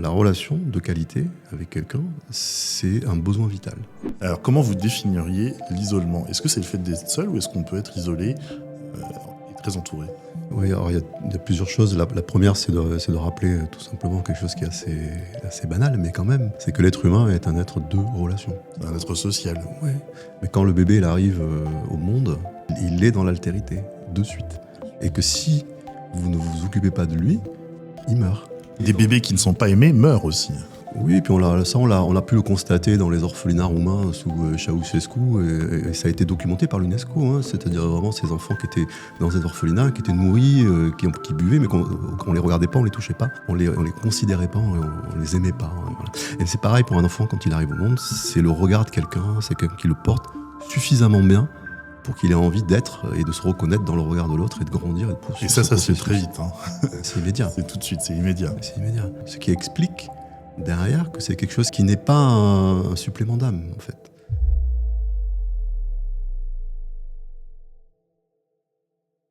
la relation de qualité avec quelqu'un, c'est un besoin vital. Alors, comment vous définiriez l'isolement ? Est-ce que c'est le fait d'être seul ou est-ce qu'on peut être isolé et très entouré ? Oui, alors il y a plusieurs choses. La première, c'est de rappeler tout simplement quelque chose qui est assez banal, mais quand même, c'est que l'être humain est un être de relation. Un être social. Oui. Mais quand le bébé il arrive au monde, il est dans l'altérité, de suite. Et que si vous ne vous occupez pas de lui, il meurt. Des bébés qui ne sont pas aimés meurent aussi. Oui, puis on a pu le constater dans les orphelinats roumains sous Ceausescu, et ça a été documenté par l'UNESCO, hein, c'est-à-dire vraiment ces enfants qui étaient dans ces orphelinats, qui étaient nourris, qui buvaient, mais qu'on les regardait pas, on les touchait pas, on les considérait pas, on les aimait pas. Hein, voilà. Et c'est pareil pour un enfant quand il arrive au monde, c'est le regard de quelqu'un, c'est quelqu'un qui le porte suffisamment bien pour qu'il ait envie d'être et de se reconnaître dans le regard de l'autre et de grandir et de poursuivre. Et ça se fait très vite. Hein. C'est immédiat. C'est tout de suite, c'est immédiat. C'est immédiat. Ce qui explique derrière que c'est quelque chose qui n'est pas un supplément d'âme, en fait.